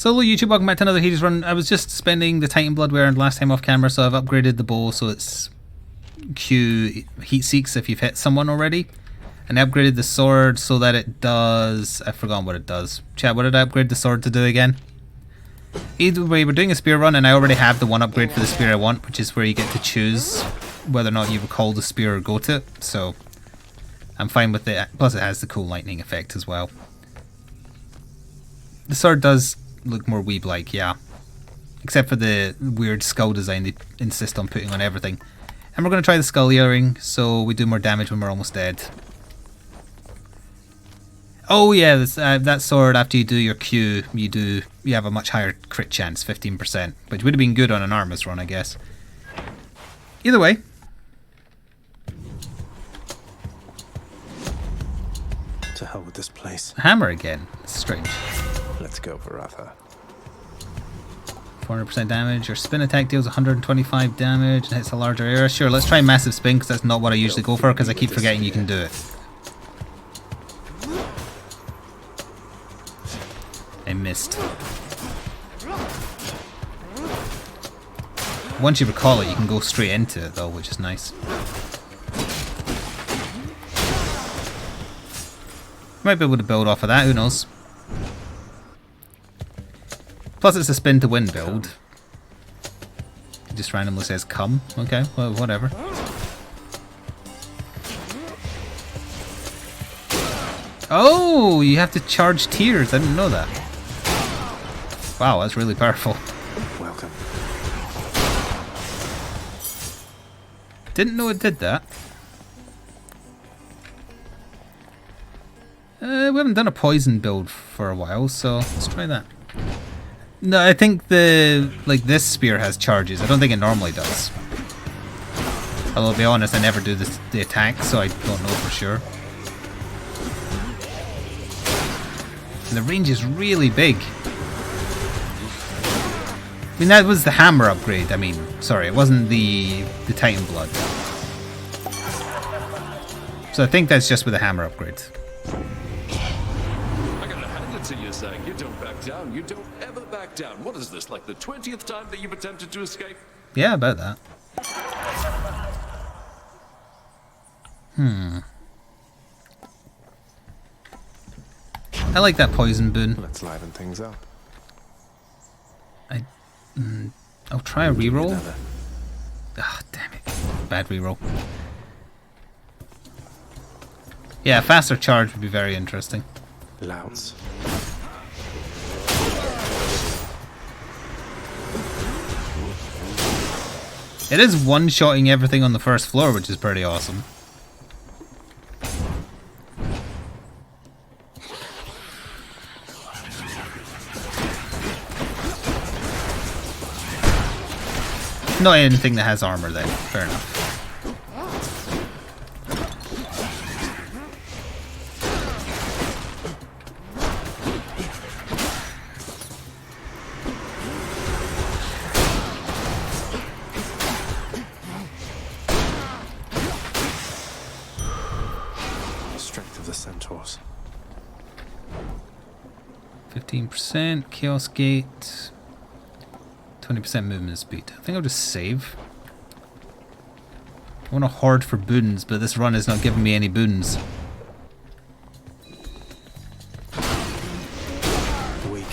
So hello YouTube, welcome back to another Hades run. I was just spending the Titan blood we earned last time off camera, so I've upgraded the bow so it's Q heat seeks if you've hit someone already. And I upgraded the sword so that it does... I've forgotten what it does. Chat, what did I upgrade the sword to do again? Either way, we're doing a spear run and I already have the one upgrade for the spear I want, which is where you get to choose whether or not you recall the spear or go to it. So I'm fine with it. Plus it has the cool lightning effect as well. The sword does look more weeb-like, yeah. Except for the weird skull design they insist on putting on everything. And we're going to try the skull earring, so we do more damage when we're almost dead. Oh yeah, that sword, after you do your Q, you have a much higher crit chance, 15%. Which would have been good on an Artemis run, I guess. Either way. To hell with this place. Hammer again. It's strange. Let's go, Varatha. 400% damage. Your spin attack deals 125 damage and hits a larger area. Sure, let's try massive spin because that's not what I usually go for because I keep forgetting you can do it. I missed. Once you recall it, you can go straight into it though, which is nice. Might be able to build off of that, who knows. Plus it's a spin to win build. It just randomly says come. Okay, well, whatever. Oh, you have to charge tears. I didn't know that. Wow, that's really powerful. Welcome. Didn't know it did that. We haven't done a poison build for a while, so let's try that. No, I think this spear has charges. I don't think it normally does. Although, to be honest, I never do the attack, so I don't know for sure. And the range is really big. I mean, that was the hammer upgrade. I mean, sorry, it wasn't the Titan blood. So I think that's just with the hammer upgrade. I gotta hand it to you, saying you don't back down. You don't ever back down. What is this, like the 20th time that you've attempted to escape? Yeah, about that. I like that poison boon. Let's liven things up. I'll try a reroll. Ah, damn it. Bad reroll. Yeah, a faster charge would be very interesting. Louts. It is one-shotting everything on the first floor, which is pretty awesome. Not anything that has armor then, fair enough. Strength of the centaurs. 15%, Chaos Gate, 20% movement speed. I think I'll just save. I want to hoard for boons, but this run is not giving me any boons. Weak.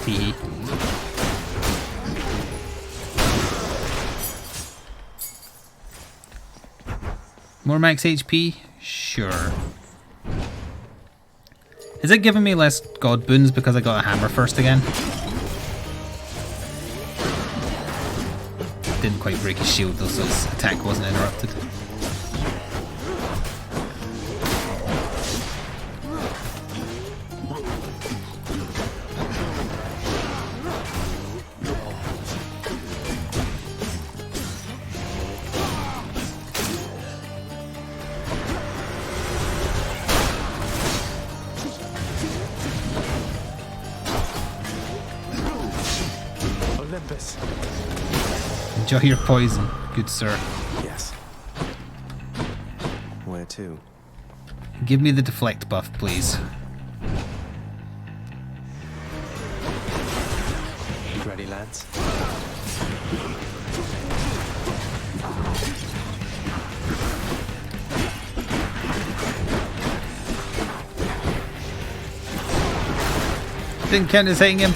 Tee. More max HP? Sure. Is it giving me less god boons because I got a hammer first again? Didn't quite break his shield though, so his attack wasn't interrupted. Enjoy your poison, good sir. Yes. Where to? Give me the deflect buff, please. Ready, lads? Didn't count as hitting him.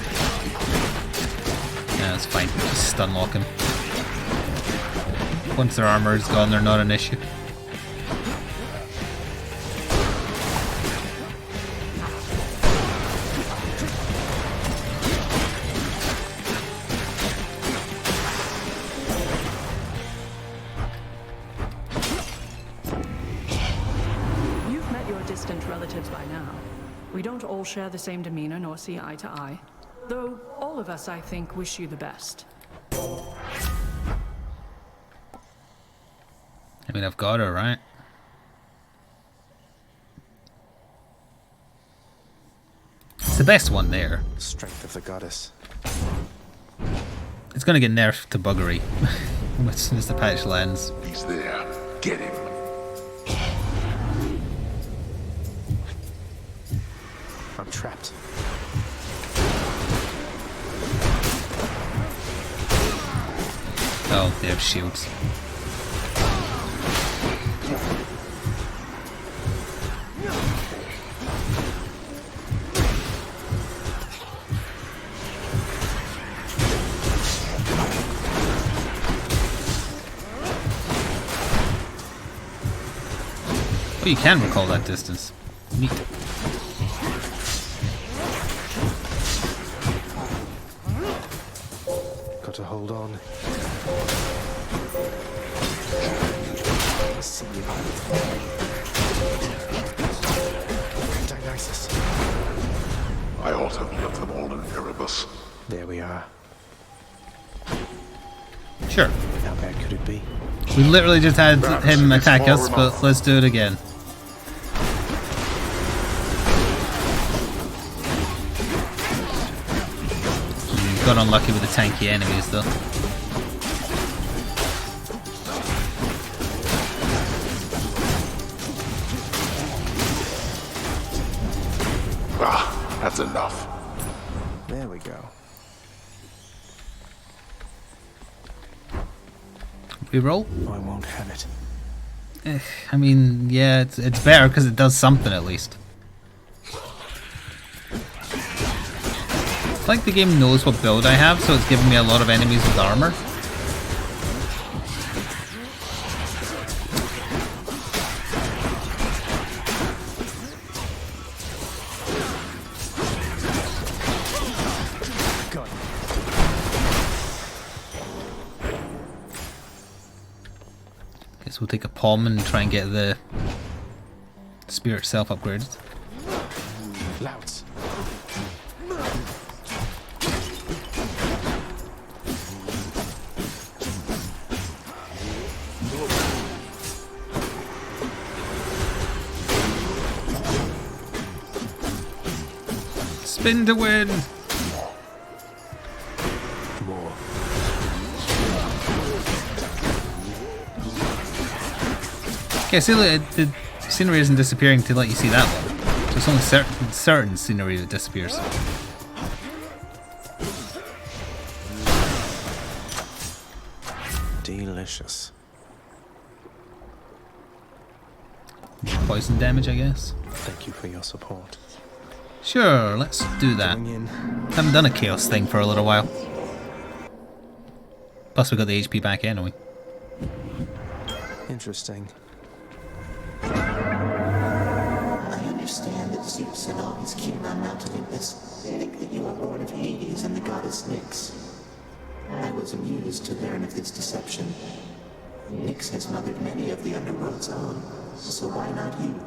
Yeah, that's fine. Just stun lock him. Once their armor is gone, they're not an issue. You've met your distant relatives by now. We don't all share the same demeanor nor see eye to eye. Though all of us, I think, wish you the best. I mean, I've got her, right? It's the best one there. Strength of the goddess. It's gonna get nerfed to buggery as soon as the patch lands. He's there. Get him. I'm trapped. Oh, they have shields. Oh, you can recall that distance. Neat. Got to hold on. I see you. Dionysus. I ought to have left them all in Erebus. There we are. Sure. How bad could it be? We literally just had him attack us, but let's do it again. Got unlucky with the tanky enemies though. Ah, that's enough. There we go. Reroll? Oh, I won't have it. I mean, yeah, it's better because it does something at least. It's like the game knows what build I have, so it's giving me a lot of enemies with armor. God. Guess we'll take a palm and try and get the spear itself upgraded. Louds. Spin to win! More. Okay, see, the scenery isn't disappearing to let you see that one. So it's only certain scenery that disappears. Delicious. Poison damage, I guess. Thank you for your support. Sure, let's do that. Going in. Haven't done a chaos thing for a little while. Plus we got the HP back anyway. Interesting. I understand that Zeus and all his kin on Mount Olympus think that you are born of Hades and the goddess Nyx. I was amused to learn of this deception. Nyx has mothered many of the underworld's own, so why not you?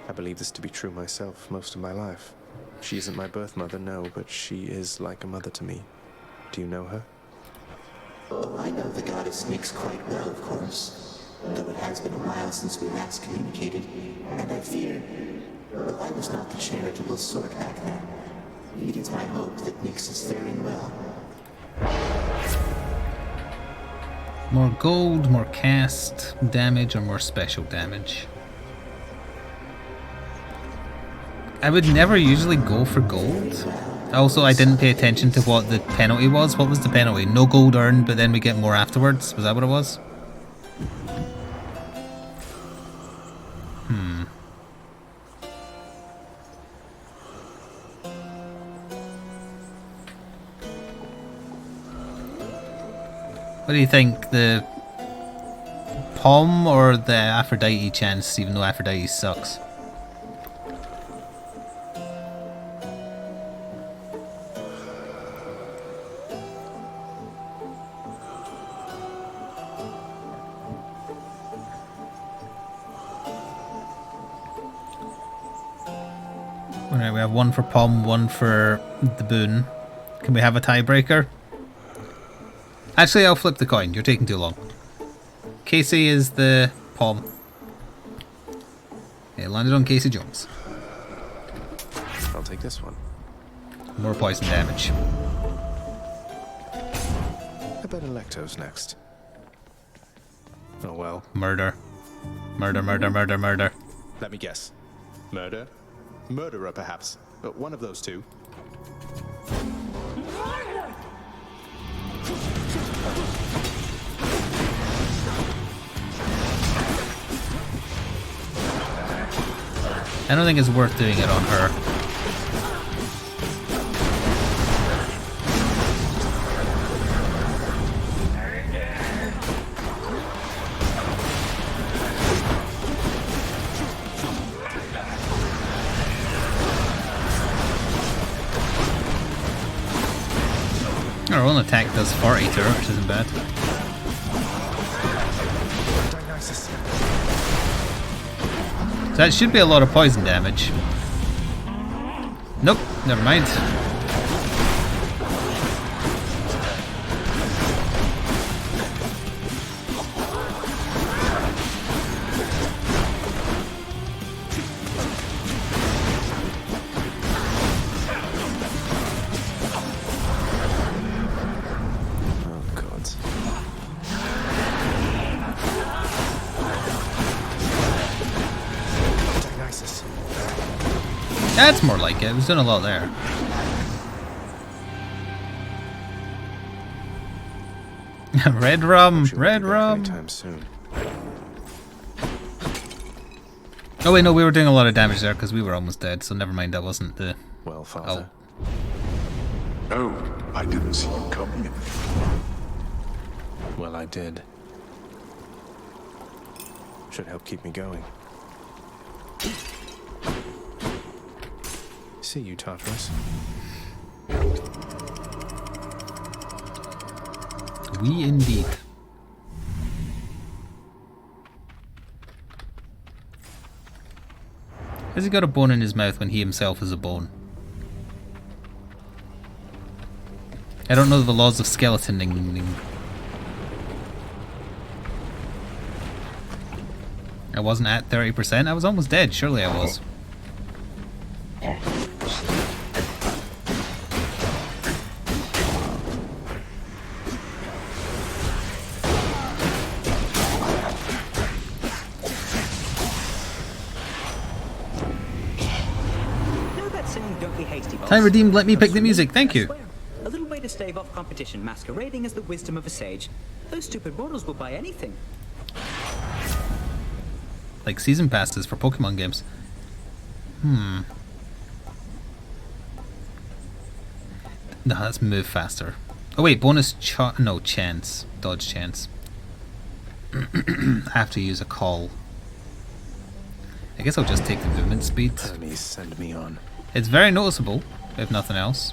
I believe this to be true myself most of my life. She isn't my birth mother, no, but she is like a mother to me. Do you know her? Oh, I know the goddess Nyx quite well, of course. Though it has been a while since we last communicated, and I fear, well, I was not the charitable sort back then. It is my hope that Nyx is faring well. More gold, more cast damage, or more special damage. I would never usually go for gold. Also, I didn't pay attention to what the penalty was. What was the penalty? No gold earned, but then we get more afterwards. Was that what it was? What do you think? The Pom or the Aphrodite chance, even though Aphrodite sucks? Alright, we have one for Pom, one for the Boon. Can we have a tiebreaker? Actually, I'll flip the coin. You're taking too long. Casey is the Pom. It landed on Casey Jones. I'll take this one. More poison damage. I bet Electo's next. Oh well. Murder. Murder, murder, murder, murder. Let me guess. Murder? Murderer, perhaps. But one of those two. I don't think it's worth doing it on her. Our own attack does 40 to her, which isn't bad. So that should be a lot of poison damage. Nope, never mind. Oh, God. Dionysus. That's more like it. It was doing a lot there. Red rum, She won't red be back rum. anytime soon. Oh wait, no, we were doing a lot of damage there because we were almost dead. So never mind. That wasn't the. Well, Father. Oh, I didn't see you coming. Well, I did. Should help keep me going. See you, Tartarus. We indeed. Has he got a bone in his mouth when he himself is a bone? I don't know the laws of skeletoning. I wasn't at 30%. I was almost dead. Surely I was. Know that saying, don't be hasty, boss? Time redeemed. Let me pick the music. Thank you. I swear, a little way to stave off competition masquerading as the wisdom of a sage. Those stupid mortals will buy anything. Like season passes for Pokemon games. No, let's move faster. Oh wait, bonus chance. Dodge chance. I have to use a call. I guess I'll just take the movement speed. Hermes, send me on. It's very noticeable, if nothing else.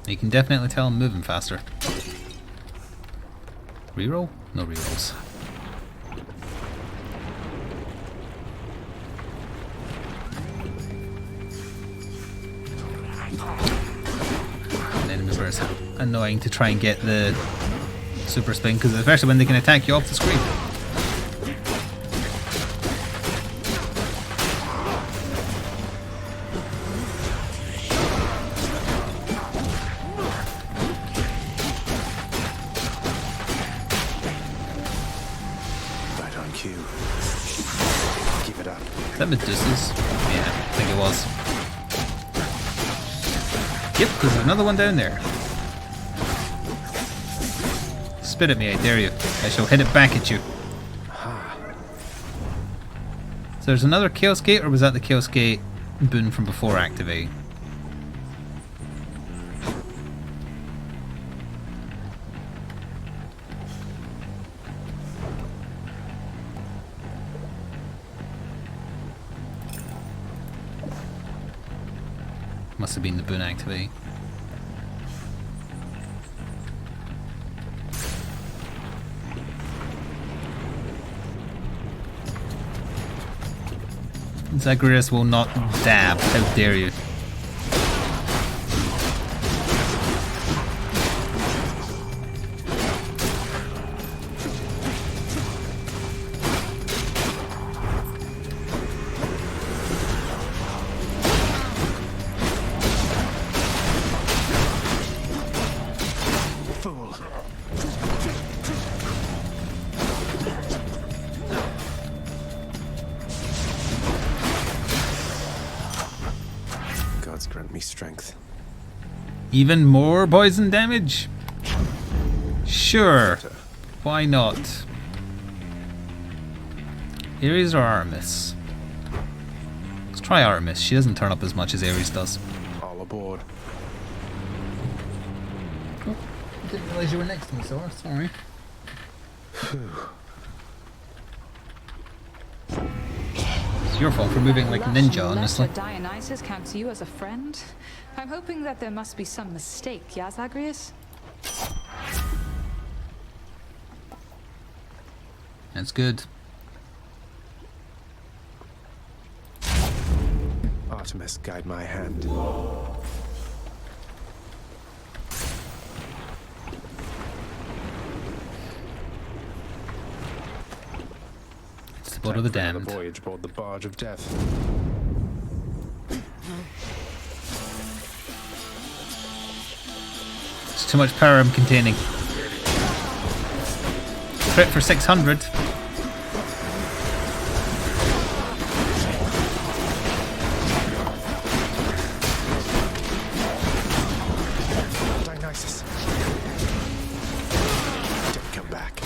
You can definitely tell I'm moving faster. Reroll? No rerolls. And then remember, it's annoying to try and get the super spin, because especially when they can attack you off the screen. Is that Medusa's? Yeah, I think it was. Yep, there's another one down there. Spit at me, I dare you. I shall hit it back at you. So there's another Chaos Gate, or was that the Chaos Gate boon from before activate? Must have been the boon activate. Zagreus will not dab, how dare you. Fool. Gods grant me strength. Even more poison damage? Sure. Why not? Ares or Artemis? Let's try Artemis. She doesn't turn up as much as Ares does. All aboard. Didn't realize you were next to me, Sora. Sorry. It's your fault for moving like ninja, honestly. Dionysus counts you as a friend. I'm hoping that there must be some mistake, yeah, Zagreus? That's good. Artemis, guide my hand. It's the blood of the Time for damned. another voyage aboard the barge of death. It's too much power I'm containing. Crit for 600. Dionysus. Don't come back.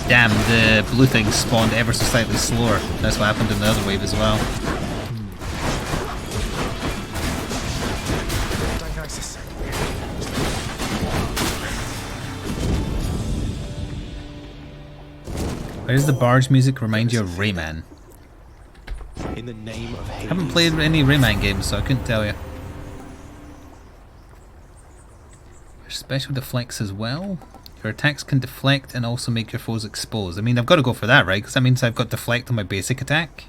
Damn, the blue thing spawned ever so slightly slower. That's what happened in the other wave as well. Dionysus. Why does the barge music remind you of Rayman? In the name of Hades. I haven't played any Rayman games, so I couldn't tell you. There's special deflects as well. Your attacks can deflect and also make your foes exposed. I mean, I've got to go for that, right? Because that means I've got deflect on my basic attack.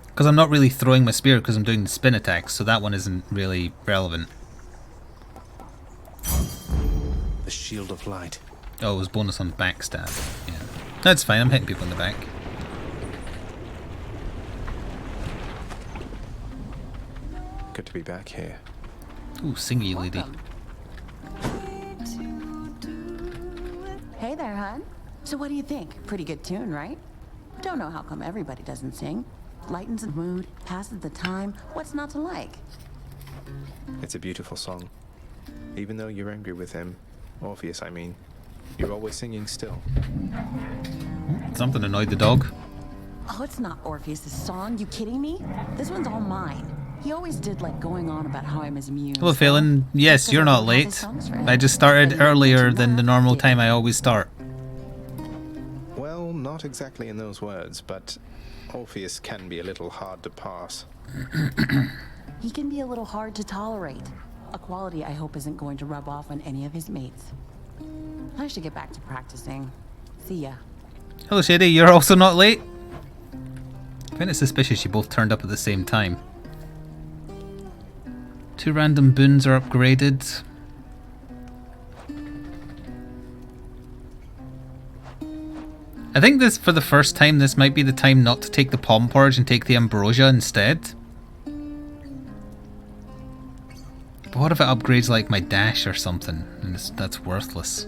Because I'm not really throwing my spear because I'm doing the spin attacks, so that one isn't really relevant. The shield of light. Oh, it was bonus on backstab. Yeah. That's fine, I'm hitting people in the back. Good to be back here. Ooh, singy lady. Hey there, hon. So what do you think? Pretty good tune, right? Don't know how come everybody doesn't sing. Lightens the mood, passes the time. What's not to like? It's a beautiful song. Even though you're angry with him, Orpheus, I mean, you're always singing still. Something annoyed the dog. Oh, it's not Orpheus' song. You kidding me? This one's all mine. He always did like going on about how I'm his muse. Hello, Phelan. Yes, you're not late. I just started earlier than the normal time I always start. Well, not exactly in those words, but Orpheus can be a little hard to pass. He can be a little hard to tolerate. A quality I hope isn't going to rub off on any of his mates. I should get back to practicing. See ya. Hello, Shady. You're also not late? I find it suspicious you both turned up at the same time. 2 random boons are upgraded. I think this, for the first time, this might be the time not to take the Palm Porridge and take the Ambrosia instead. But what if it upgrades like my dash or something, and that's worthless?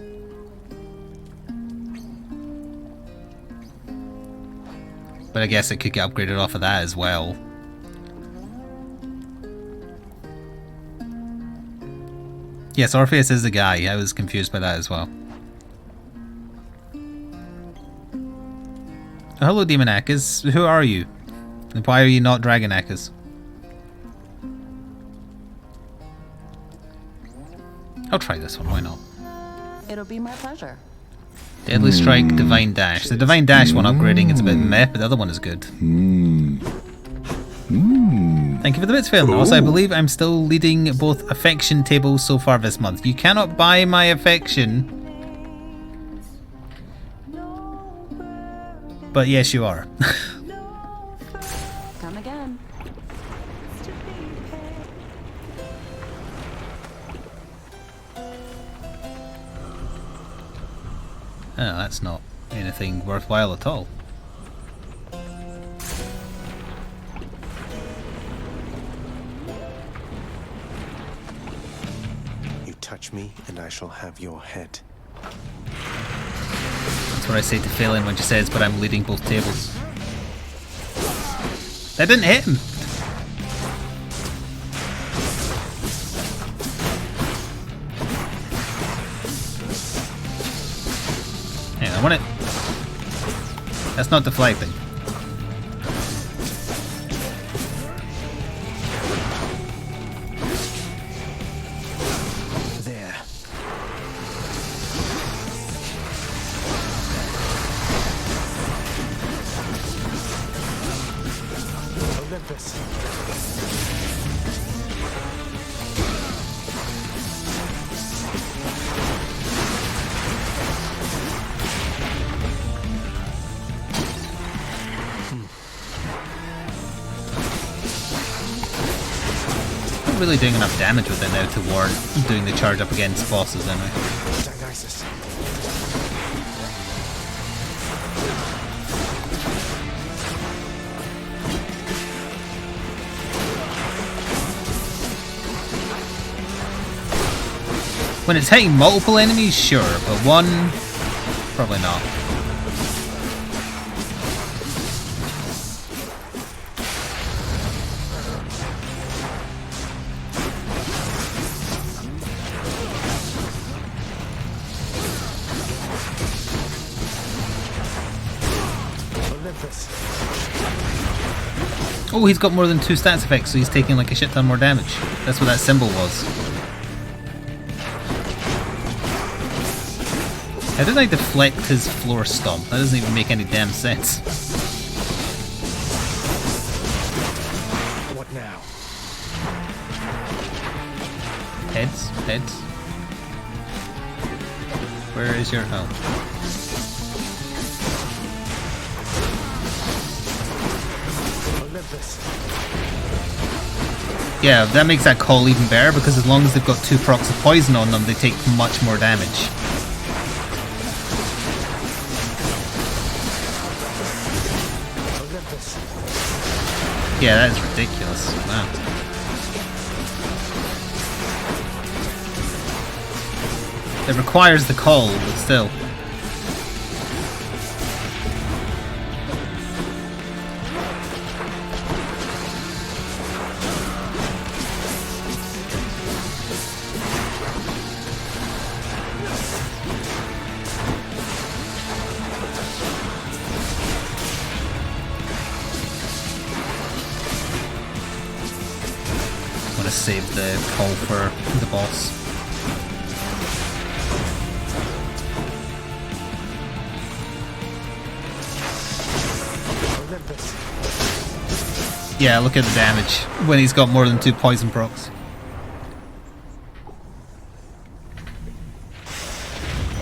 But I guess it could get upgraded off of that as well. Yes, Orpheus is the guy. I was confused by that as well. Oh, hello, Demonakis. Who are you? And why are you not Dragonakis? I'll try this one, why not? It'll be my pleasure. Deadly Strike, Divine Dash. The Divine Dash one upgrading is a bit meh, but the other one is good. Thank you for the bits, Phil. Also, I believe I'm still leading both affection tables so far this month. You cannot buy my affection. But yes, you are. Come again. Oh, that's not anything worthwhile at all. You touch me, and I shall have your head. That's what I say to Phelan when she says, but I'm leading both tables. That didn't hit him! Hang on, I want it. That's not deflecting. There. Olympus. Not really doing enough damage with it now to warrant doing the charge up against bosses anyway. Dionysus. When it's hitting multiple enemies, sure, but one, probably not. Olympus. Oh, he's got more than 2 stats effects, so he's taking like a shit ton more damage. That's what that symbol was. How did I deflect his floor stomp? That doesn't even make any damn sense. What now? Heads? Heads? Where is your... Oh. Olympus. Yeah, that makes that call even better, because as long as they've got 2 procs of poison on them, they take much more damage. Olympus. Yeah, that is ridiculous. Wow. It requires the call, but still. I'm gonna save the call for the boss. Olympus. Yeah, look at the damage when he's got more than 2 poison procs.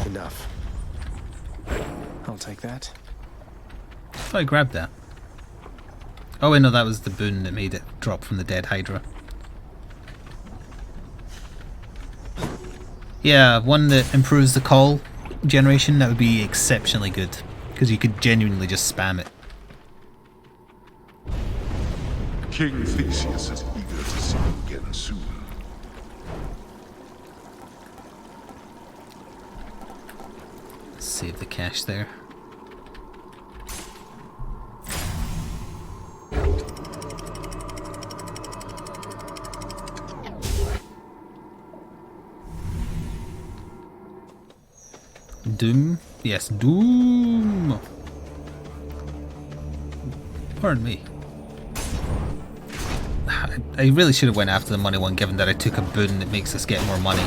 Enough. I'll take that. I thought I grabbed that. Oh wait, no, that was the boon that made it drop from the dead Hydra. Yeah, one that improves the call generation, that would be exceptionally good. Because you could genuinely just spam it. King Theseus is eager to see you again soon. save the cash there. Doom? Yes, Doom! Pardon me. I really should have went after the money one, given that I took a boon that makes us get more money.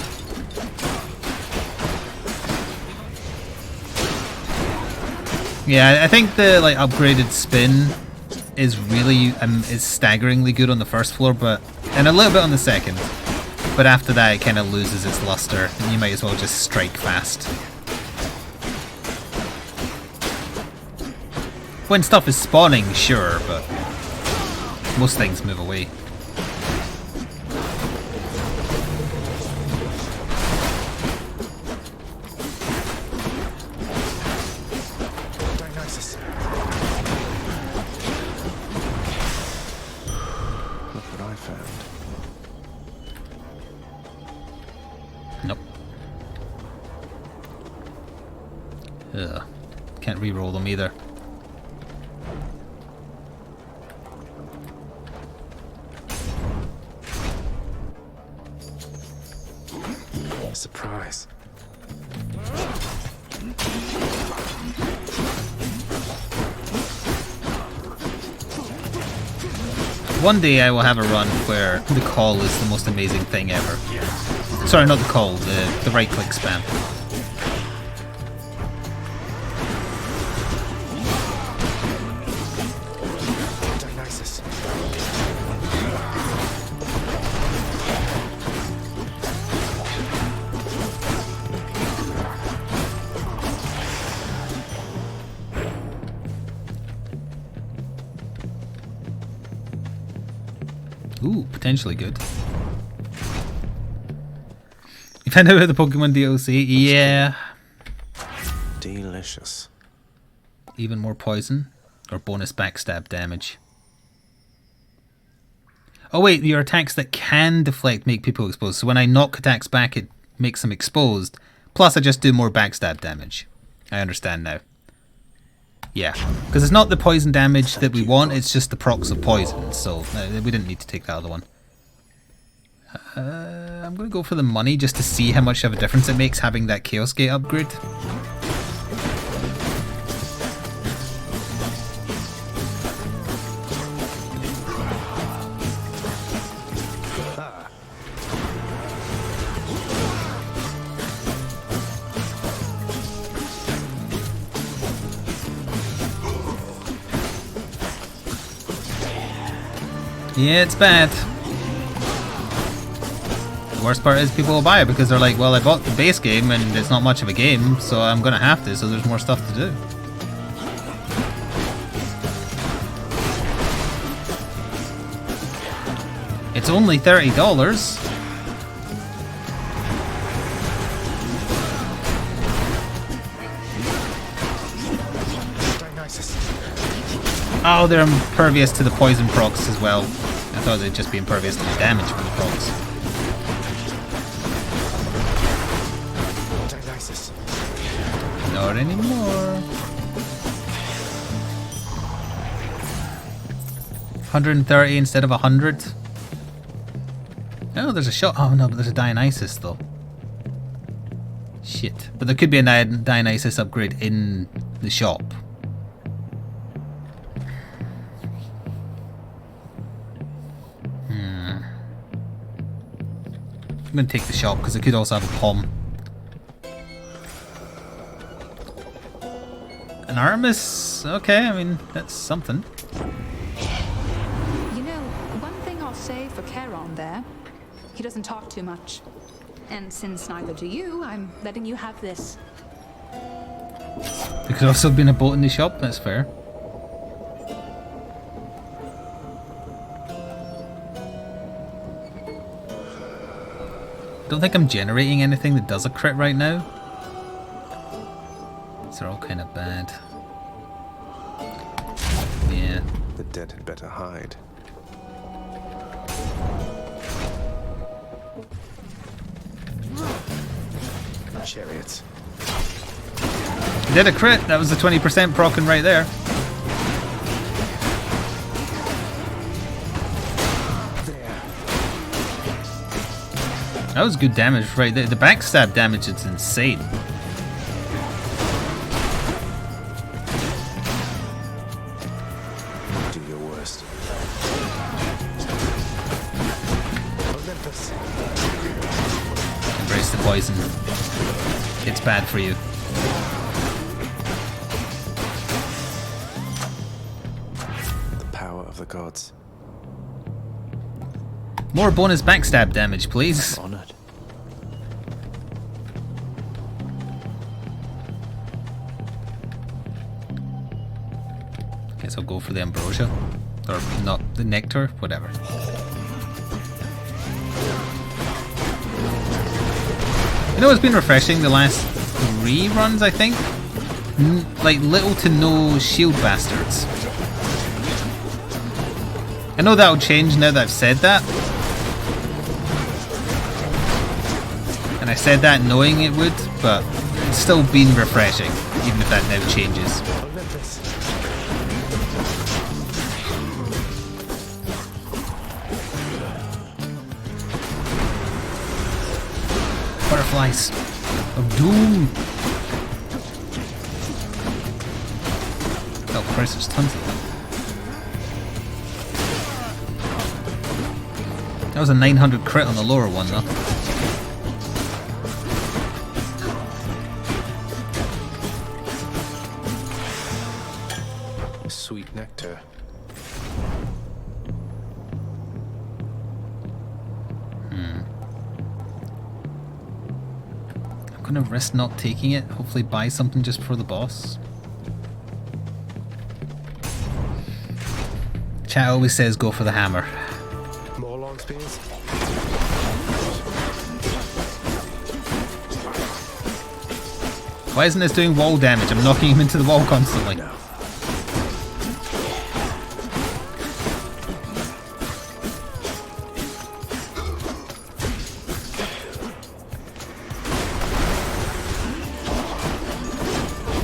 Yeah, I think the like upgraded spin is really is staggeringly good on the first floor, and a little bit on the second. But after that, it kind of loses its luster, and you might as well just strike fast. When stuff is spawning, sure, but most things move away. Dionysus. Look what I found. Nope. Ugh. Can't re-roll them either. Surprise. One day I will have a run where the call is the most amazing thing ever. Sorry, not the call, the right-click spam. Dionysus. Ooh, potentially good. You found out about the Pokemon DLC? Yeah. Delicious. Even more poison? Or bonus backstab damage? Oh wait, your attacks that can deflect make people exposed. So when I knock attacks back, it makes them exposed. Plus I just do more backstab damage. I understand now. Yeah, because it's not the poison damage that we want, it's just the procs of poison, so we didn't need to take the other one. I'm going to go for the money just to see how much of a difference it makes having that Chaos Gate upgrade. Yeah, it's bad. The worst part is people will buy it because they're like, well, I bought the base game and it's not much of a game, so I'm gonna have to, so there's more stuff to do. It's only $30. Oh, they're impervious to the poison procs as well. I thought they'd just be impervious to the damage from the procs. Dionysus. Not anymore. 130 instead of 100. Oh, there's a shot. Oh no, but there's a Dionysus though. Shit. But there could be a Dionysus upgrade in the shop. I'm going to take the shop because it could also have a pom. An Artemis? Okay, I mean, that's something. You know, one thing I'll say for Charon there, he doesn't talk too much. And since neither do you, I'm letting you have this. There could also have been a boat in the shop, that's fair. Don't think I'm generating anything that does a crit right now. These are all kind of bad. Yeah. The dead had better hide. Chariots. Did a crit. That was the 20% procking right there. That was good damage right there. The backstab damage is insane. Do your worst. Olympus. Embrace the poison. It's bad for you. The power of the gods. More bonus backstab damage, please. Honored. Guess I'll go for the ambrosia. Or not, the nectar, whatever. You know what's been refreshing the last 3 runs, I think? Like little to no shield bastards. I know that'll change now that I've said that. And I said that knowing it would, but it's still been refreshing, even if that now changes. Olympus. Butterflies of doom. Oh Christ, there's tons of them. That was a 900 crit on the lower one though. Sweet nectar. I'm gonna risk not taking it. Hopefully buy something just for the boss. Chat always says go for the hammer. More long spears. Why isn't this doing wall damage? I'm knocking him into the wall constantly. No.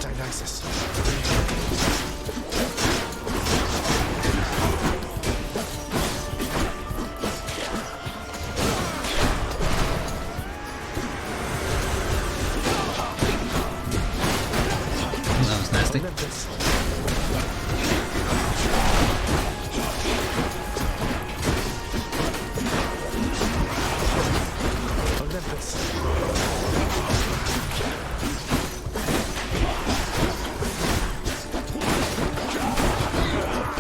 Dionysus. That was nasty. Olympus. Olympus.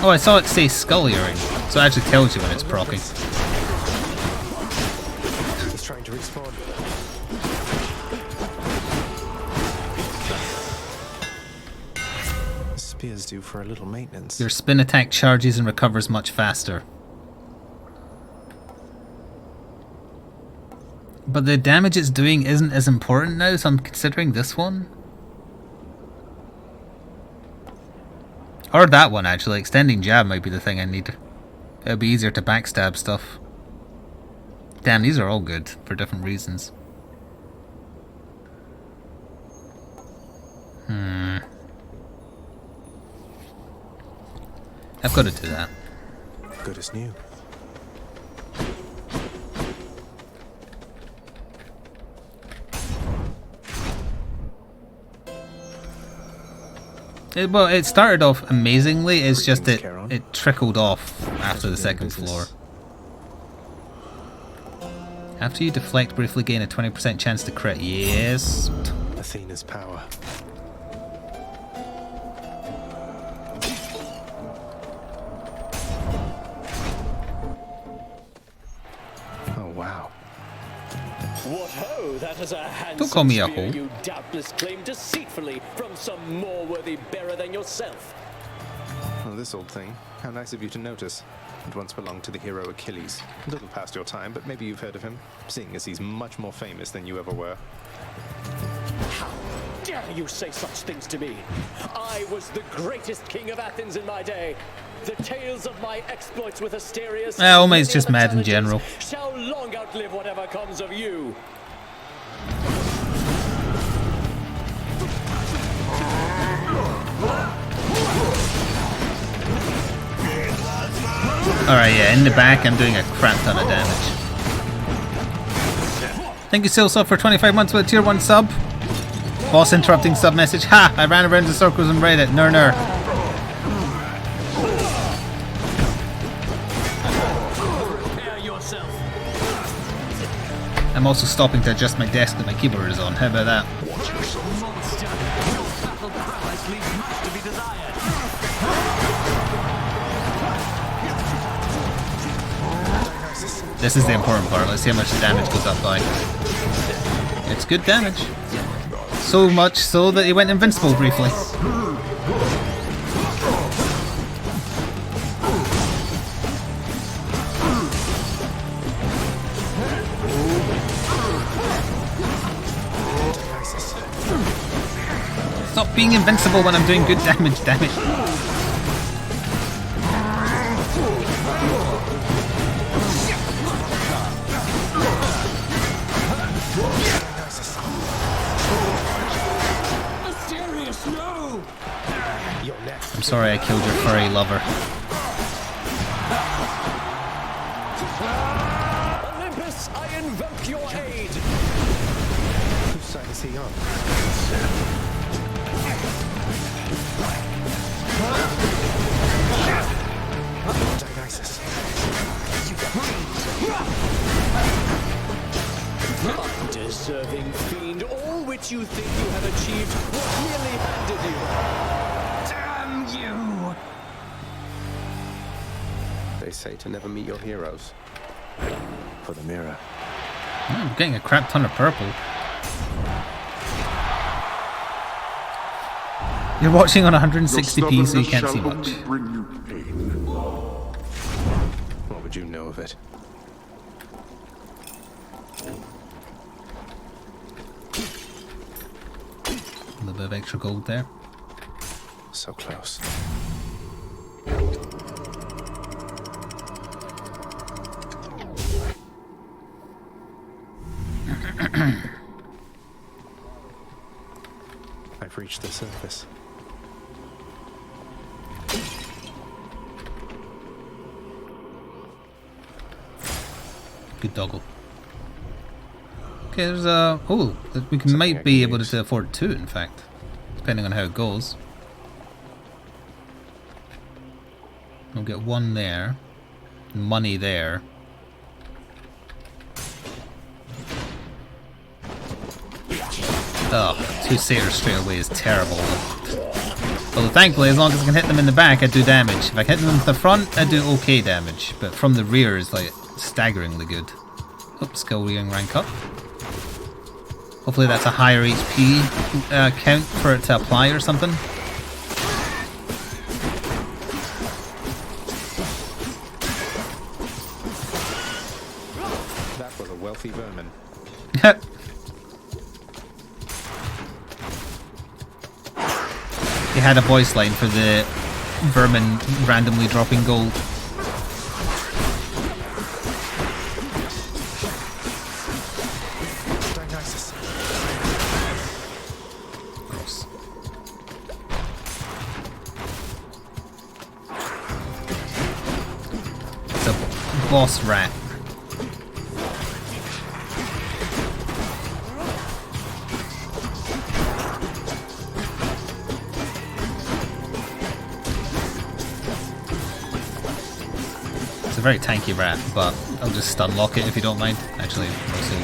Oh, I saw it say Skull Earring, so it actually tells you when it's proccing. He's trying to respawn. The spear's due for a little maintenance. Your spin attack charges and recovers much faster. But the damage it's doing isn't as important now, so I'm considering this one. Or that one, actually. Extending jab might be the thing I need. It'll be easier to backstab stuff. Damn, these are all good for different reasons. I've got to do that. Good as new. Well, it started off amazingly. It's just Greetings, it Charon. it trickled off after the second floor. After you deflect, briefly gain a 20% chance to crit. Yes. Athena's power. Oh wow. What ho, that is a handsome Don't call me a spear hoe. you doubtless claim deceitfully from some more worthy bearer than yourself. Oh, this old thing. How nice of you to notice. It once belonged to the hero Achilles. A little past your time, but maybe you've heard of him, seeing as he's much more famous than you ever were. How dare you say such things to me? I was the greatest king of Athens in my day. The tales of my exploits with Asterius Almay's just mad in general. shall long outlive whatever comes of you. Alright, yeah, in the back I'm doing a crap ton of damage. Thank you, Silsop, for 25 months with a tier 1 sub. Boss interrupting sub message. Ha! I ran around in circles and read it. Ner. I'm also stopping to adjust my desk that my keyboard is on. How about that? This is the important part. Let's see how much the damage goes up by. It's good damage. So much so that he went invincible briefly. Stop being invincible when I'm doing good damage, damn it. I'm sorry I killed your furry lover. Olympus, I invoke your aid. Whose side is he on? Dionysus. Undeserving fiend, all which you think you have achieved was merely handed you. Damn you! They say to never meet your heroes. For the mirror. I'm getting a crap ton of purple. You're watching on 160p, so you can't see much. What would you know of it? A little bit of extra gold there. So close. I've reached the surface. Good doggle. Okay, there's a... Oh, we might be able to afford 2, in fact. Depending on how it goes. We'll get 1 there. Money there. Oh, 2 satyrs straight away is terrible. Although thankfully, as long as I can hit them in the back, I do damage. If I hit them in the front, I do okay damage. But from the rear is like staggeringly good. Oops, skill ring rank up. Hopefully that's a higher HP count for it to apply or something. That was a wealthy vermin. He had a voice line for the vermin randomly dropping gold. Gross. It's a boss rat. Very tanky rat, but I'll just stun lock it if you don't mind. Actually, mostly.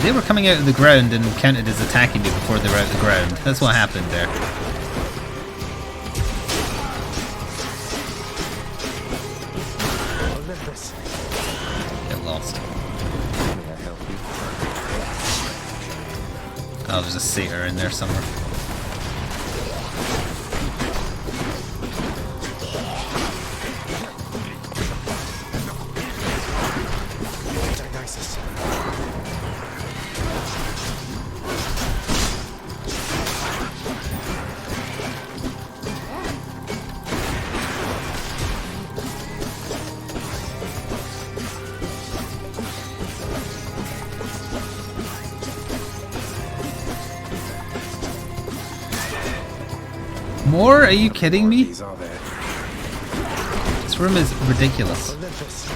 They were coming out of the ground and counted as attacking me before they were out of the ground. That's what happened there. Get lost. Oh, there's a satyr in there somewhere. More? Are you kidding me? These are there. This room is ridiculous. Olympus.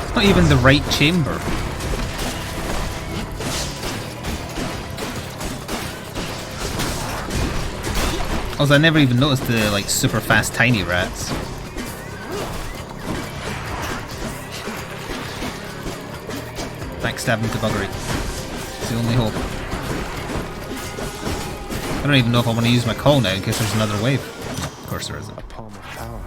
It's not even the right chamber. Also, I never even noticed the like super fast tiny rats. Backstabbing to buggery. It's the only hope. I don't even know if I want to use my call now in case there's another wave. Of course there isn't. A palm of power.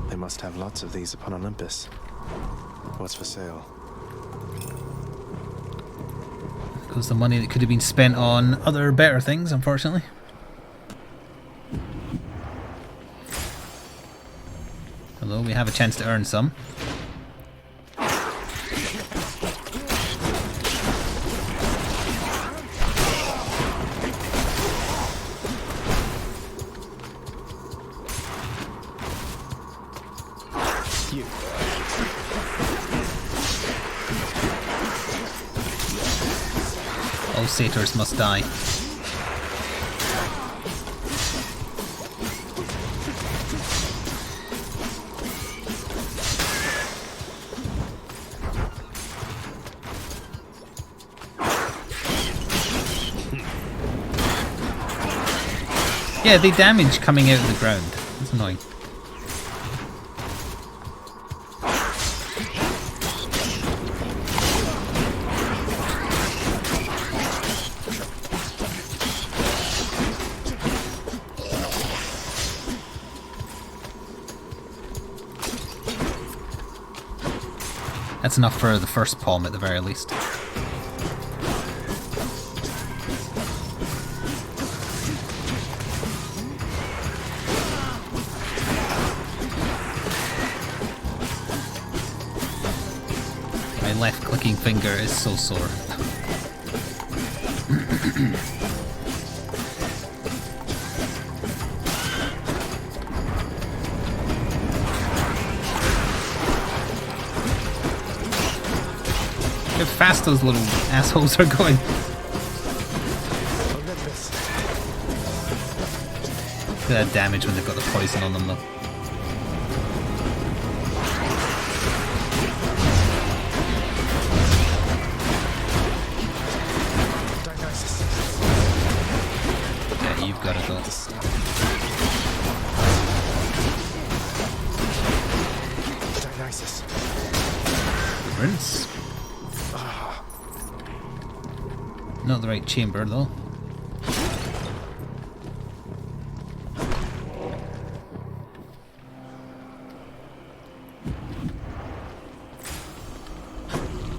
They must have lots of these upon Olympus. What's for sale? Goes the money that could have been spent on other better things, unfortunately. Although we have a chance to earn some. You. All satyrs must die. Yeah, they damage coming out of the ground. That's annoying. That's enough for the first palm at the very least. My left clicking finger is so sore. How fast those little assholes are going. Olympus. Look at that damage when they've got the poison on them though. Dionysus. Yeah, you've got to go. Dionysus. Rinse. Not the right chamber though.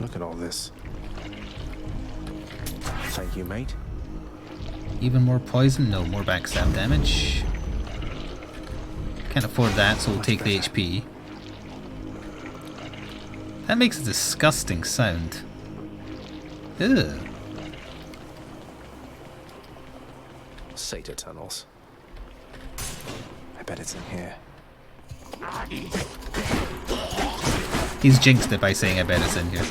Look at all this. Thank you, mate. Even more poison? No, more backstab damage. Can't afford that, so we'll take the HP. That makes a disgusting sound. Ugh. Satyr tunnels. I bet it's in here. He's jinxed it by saying I bet it's in here.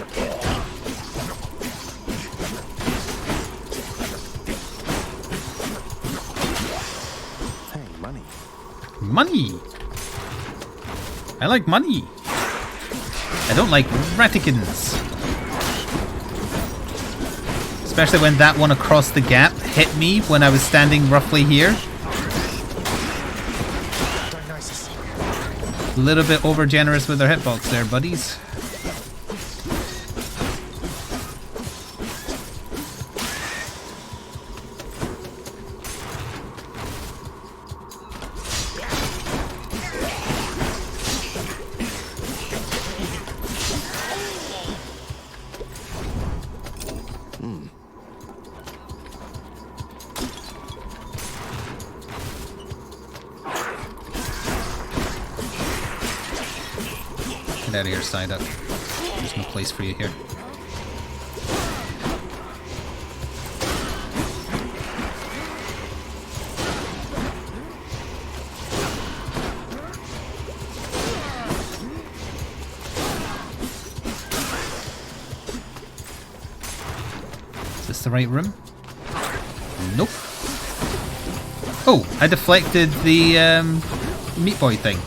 Hey, money. Money! I like money! I don't like ratikins. Especially when that one across the gap hit me when I was standing roughly here. Dionysus. A little bit over generous with their hitbox there, buddies. Get out of here, Psyduck. There's no place for you here. this the right room? Nope. Oh, I deflected the Meat Boy thing.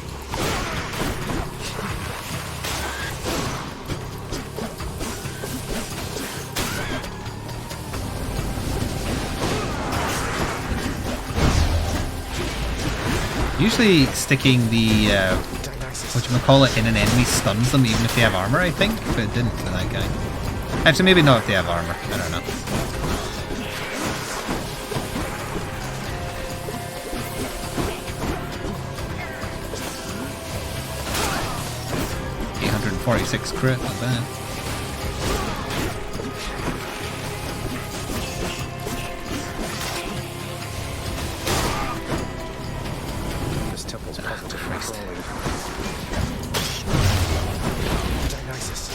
Usually sticking the whatchamacallit in an enemy stuns them even if they have armor, I think, but it didn't for that guy. Actually, maybe not if they have armor. I don't know. .46 crit, not bad. This temple's positively crawling. Dionysus.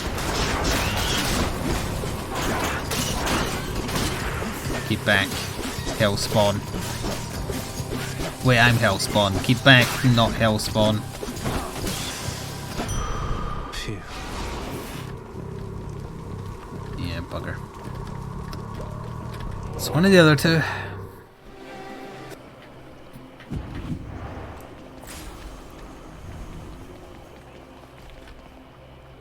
Keep back. Hellspawn. Wait, I'm Hellspawn. Keep back, not Hellspawn. Phew. Yeah, bugger. It's one of the other two.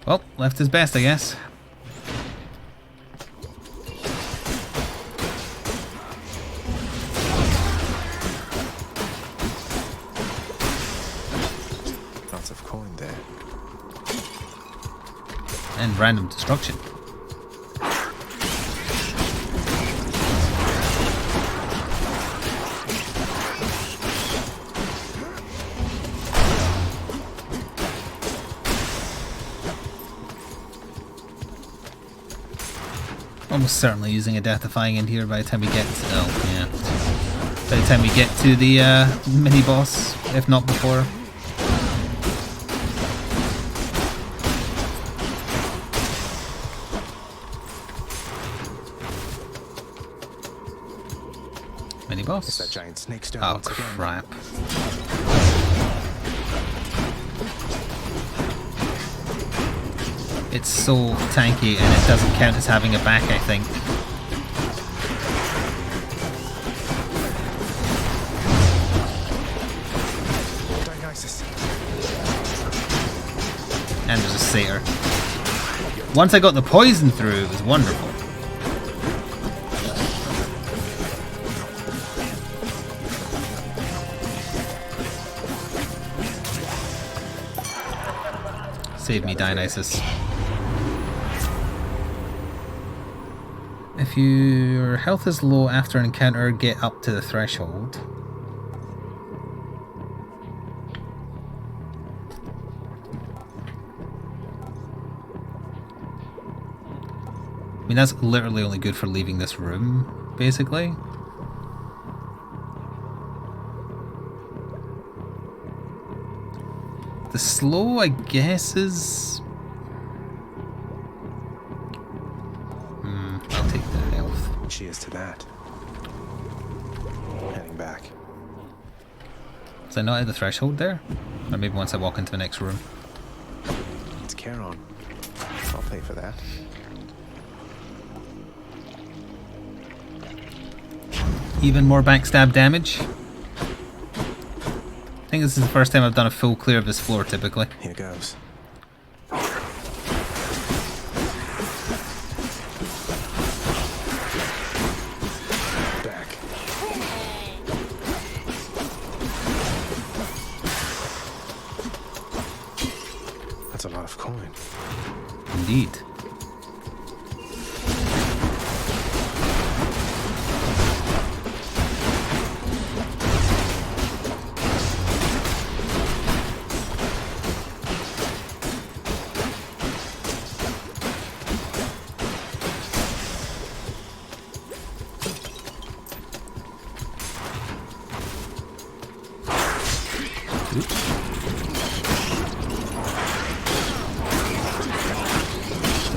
Well, left his best, I guess. Lots of coin there. And random destruction. Almost certainly using a deathifying end here by the time we get to, oh yeah, by the time we get to the mini boss, if not before. Mini boss. It's that giant snake stone Oh once again. crap. It's so tanky and it doesn't count as having a back, I think. Dionysus. And there's a satyr. Once I got the poison through, it was wonderful. Save me, Dionysus. If your health is low after an encounter, get up to the threshold. I mean, that's literally only good for leaving this room, basically. The slow, I guess, is... I'll take the health. Cheers to that. Heading back. Was I not at the threshold there? Or maybe once I walk into the next room. It's Charon. I'll pay for that. Even more backstab damage. I think this is the first time I've done a full clear of this floor, typically. Here goes. Back. That's a lot of coin. Indeed.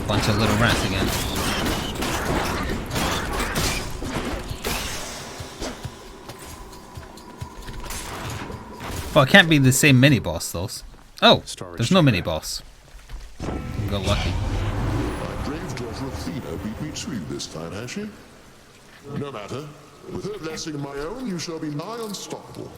Bunch of little rats again. Well, it can't be the same mini boss, though. Oh, there's no mini boss. Got lucky. My brave daughter Athena beat me to you this time, has she? No matter. With her blessing of my own, you shall be nigh unstoppable.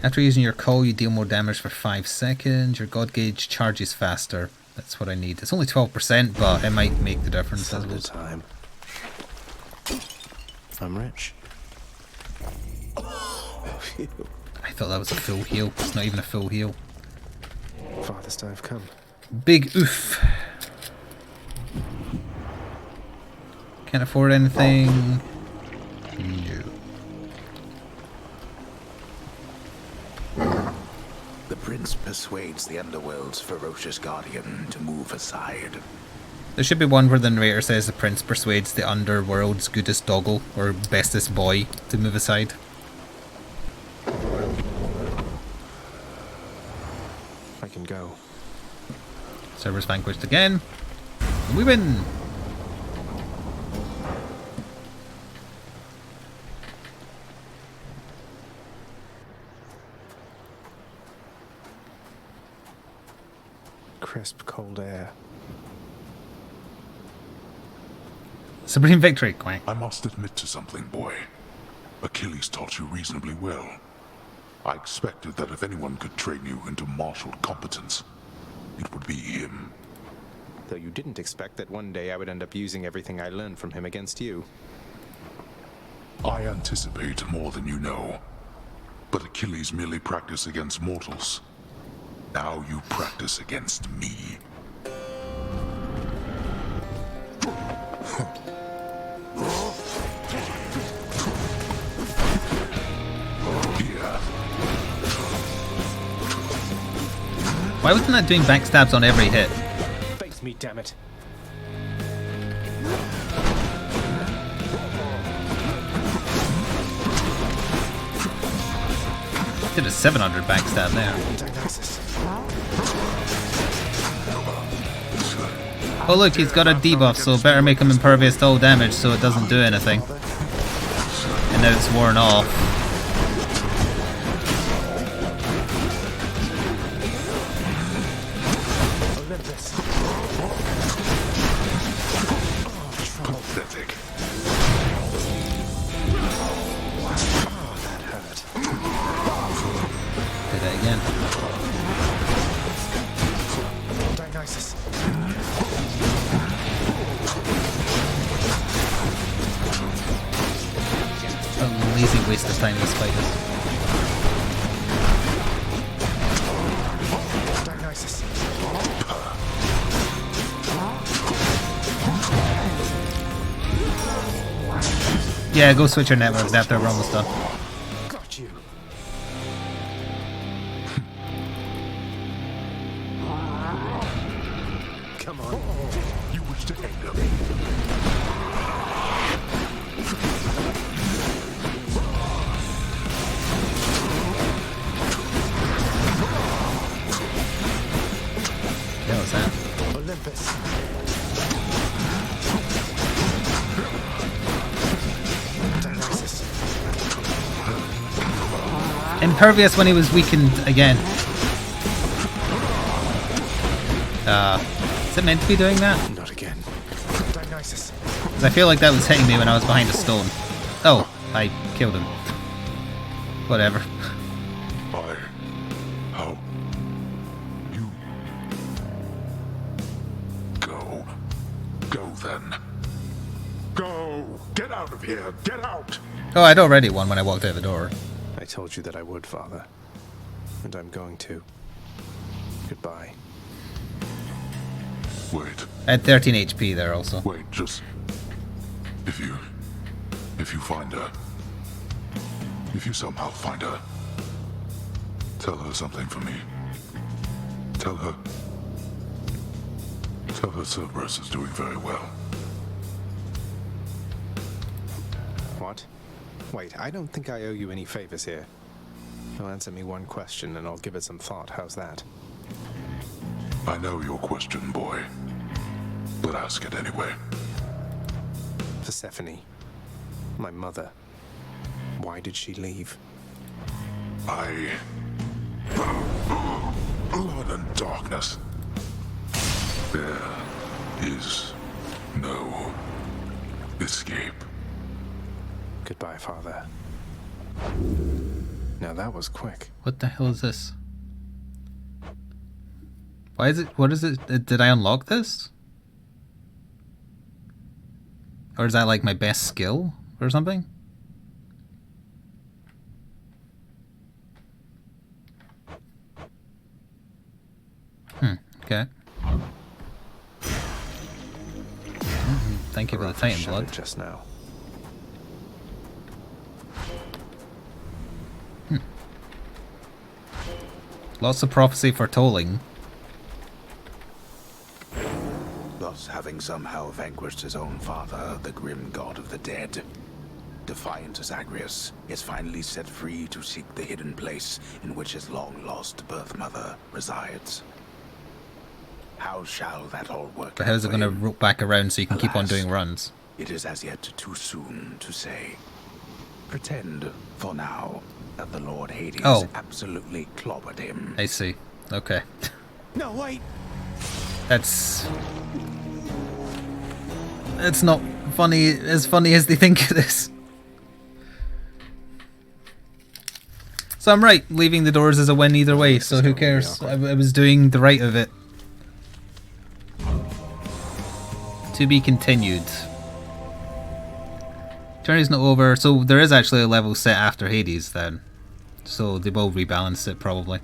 After using your call, you deal more damage for 5 seconds. Your god gauge charges faster. That's what I need. It's only 12%, but it might make the difference. Time. I'm rich. I thought that was a full heal. It's not even a full heal. Farthest I've come. Big oof. Can't afford anything. No. The prince persuades the underworld's ferocious guardian to move aside. There should be one where the narrator says the prince persuades the underworld's goodest doggle or bestest boy to move aside. I can go. Cerberus vanquished again. And we win! Crisp, cold air. Supreme victory, quack. I must admit to something, boy. Achilles taught you reasonably well. I expected that if anyone could train you into martial competence, it would be him. Though you didn't expect that one day I would end up using everything I learned from him against you. I anticipate more than you know. But Achilles merely practiced against mortals. Now you practice against me. Why wasn't that doing backstabs on every hit? Face me, damn it. Did a 700 backstab there. Oh look, he's got a debuff, so better make him impervious to all damage so it doesn't do anything. And now it's worn off. Pathetic. That hurt. Did it again. Dionysus. A lazy waste of time with spiders. Dionysus. Yeah, go switch your networks after we're almost done. Got you. Come on. You wish to anger me. Yeah, what's that? Olympus. Dionysus. Impervious when he was weakened again. Is it meant to be doing that? Not again. Dionysus. 'Cause I feel like that was hitting me when I was behind a stone. Oh, I killed him. Whatever. How? You... Go. Go then. Go! Get out of here! Get out! Oh, I'd already won when I walked out the door. I told you that I would, Father. And I'm going to. Goodbye. Wait. I had 13 HP there also. Wait, just... If you find her... If you somehow find her... Tell her something for me. Tell her Cerberus is doing very well. What? Wait, I don't think I owe you any favors here. You'll answer me one question and I'll give it some thought. How's that? I know your question, boy. But ask it anyway. Persephone. My mother. Why did she leave? Blood and darkness. There is no escape. Goodbye, Father. Now that was quick. What the hell is this? Why is it? What is it? Did I unlock this? Or is that like my best skill or something? Okay. Thank you for the Titan blood. Just now. Lots of prophecy foretolling. Thus having somehow vanquished his own father, the grim god of the dead, defiant Zagreus is finally set free to seek the hidden place in which his long-lost birth mother resides. How shall that all work? But how's it going to rope back around so you can keep on Alas, doing runs? It is as yet too soon to say. Pretend, for now, that the Lord Hades absolutely clobbered him. I see. Okay. No, wait! That's not funny as they think it is. So I'm right, leaving the doors is a win either way, so who cares? I was doing the right of it. To be continued. Journey's not over, so there is actually a level set after Hades then. So they will rebalance it probably.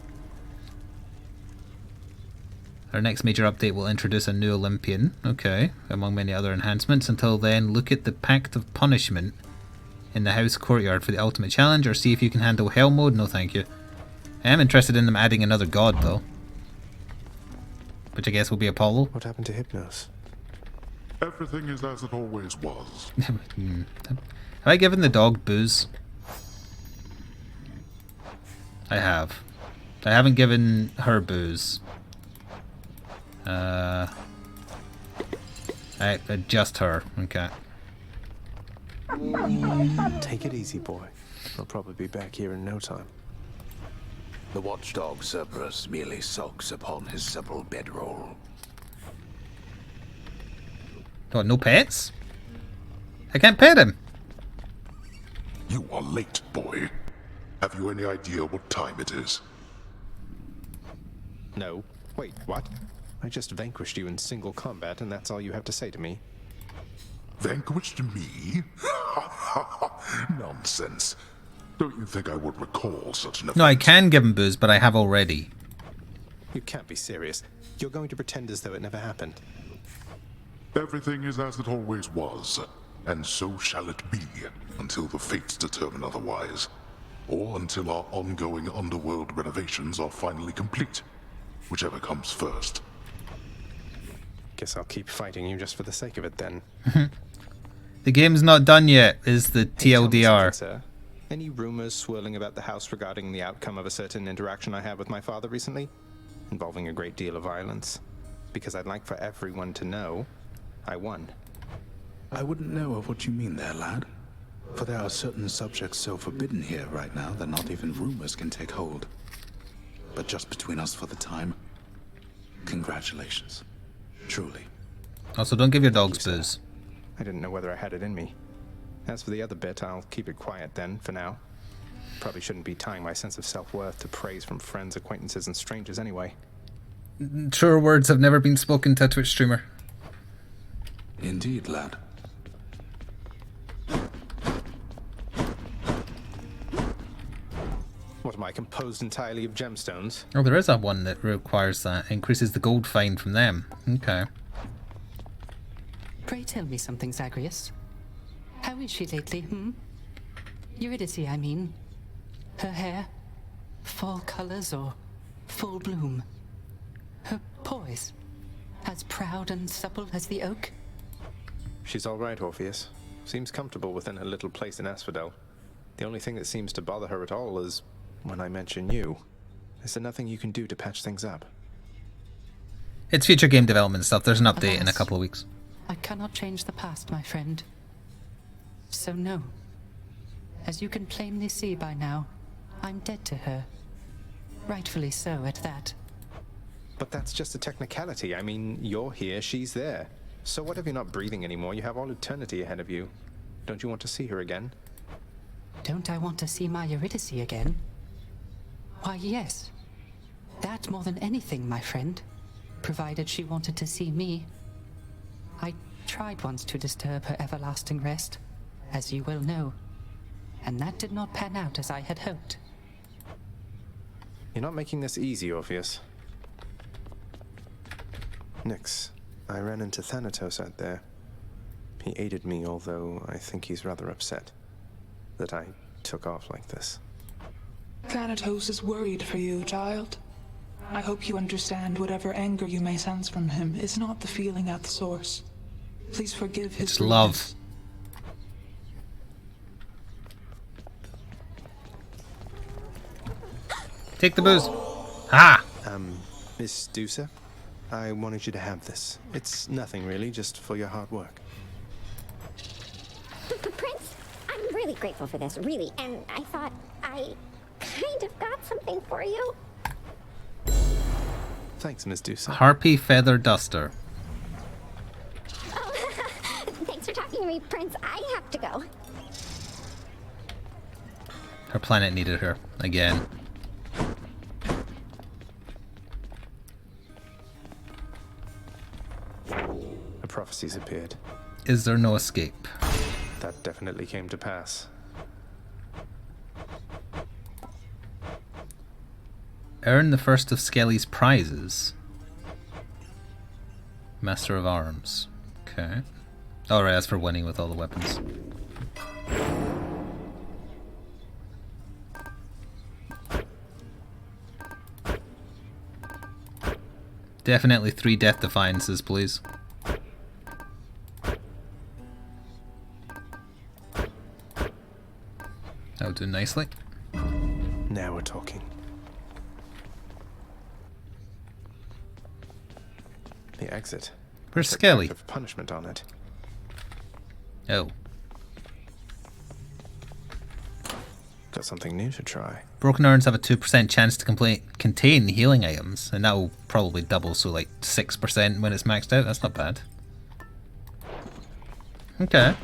Our next major update will introduce a new Olympian, okay, among many other enhancements. Until then, look at the Pact of Punishment in the house courtyard for the ultimate challenge, or see if you can handle Hell mode. No thank you. I am interested in them adding another god though. Which I guess will be Apollo. What happened to Hypnos? Everything is as it always was. Have I given the dog booze? I have. I haven't given her booze. Just her. Okay. Take it easy, boy. I'll probably be back here in no time. The watchdog Cerberus merely sulks upon his supple bedroll. What, no pets? I can't pet him. You are late, boy. Have you any idea what time it is? No. Wait, what? I just vanquished you in single combat, and that's all you have to say to me? Vanquished me? Nonsense. Don't you think I would recall such an event? No, I can give him booze, but I have already. You can't be serious. You're going to pretend as though it never happened. Everything is as it always was, and so shall it be until the fates determine otherwise, or until our ongoing underworld renovations are finally complete, whichever comes first. Guess I'll keep fighting you just for the sake of it then. The game's not done yet, is the Tell me something, TLDR. sir. Any rumors swirling about the house regarding the outcome of a certain interaction I had with my father recently? Involving a great deal of violence? Because I'd like for everyone to know I won. I wouldn't know of what you mean there, lad. For there are certain subjects so forbidden here right now that not even rumors can take hold. But just between us for the time, congratulations. Truly. Also, don't give your dogs booze. I didn't know whether I had it in me. As for the other bit, I'll keep it quiet then, for now. Probably shouldn't be tying my sense of self-worth to praise from friends, acquaintances, and strangers anyway. Truer words have never been spoken to a Twitch streamer. Indeed, lad. What am I, composed entirely of gemstones? Oh, there is that one that requires that. Increases the gold find from them. Okay. Pray tell me something, Zagreus. How is she lately, Eurydice, I mean. Her hair? Fall colors or full bloom? Her poise? As proud and supple as the oak? She's all right, Orpheus. Seems comfortable within her little place in Asphodel. The only thing that seems to bother her at all is when I mention you. Is there nothing you can do to patch things up? It's future game development stuff. There's an update in a Alas, couple of weeks. I cannot change the past, my friend. So no. As you can plainly see by now, I'm dead to her. Rightfully so, at that. But that's just a technicality. I mean, you're here, she's there. So what if you're not breathing anymore? You have all eternity ahead of you. Don't you want to see her again? Don't I want to see my Eurydice again? Why, yes. That more than anything, my friend. Provided she wanted to see me. I tried once to disturb her everlasting rest, as you well know. And that did not pan out as I had hoped. You're not making this easy, Orpheus. Nyx, I ran into Thanatos out there. He aided me, although I think he's rather upset that I took off like this. Thanatos is worried for you, child. I hope you understand whatever anger you may sense from him is not the feeling at the source. Please forgive his It's love. Take the booze. Ah! Miss Dusa, I wanted you to have this. It's nothing really, just for your hard work. Prince, I'm really grateful for this, really, and I thought I kind of got something for you. Thanks, Miss Dusa. Harpy feather duster. Oh, thanks for talking to me, Prince. I have to go. Her planet needed her again. The prophecies appeared. Is there no escape? That definitely came to pass. Earn the first of Skelly's prizes. Master of Arms. Okay. Alright, that's for winning with all the weapons. Definitely 3 death defiances, please. That'll do nicely. Now we're talking. The exit. Where's Skelly? Of punishment on it. Oh. Got something new to try. Broken urns have a 2% chance to contain healing items, and that will probably double, so like 6% when it's maxed out. That's not bad. Okay.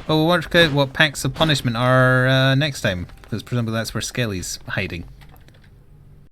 Well, we'll work out what packs of punishment are next time, because presumably that's where Skelly's hiding.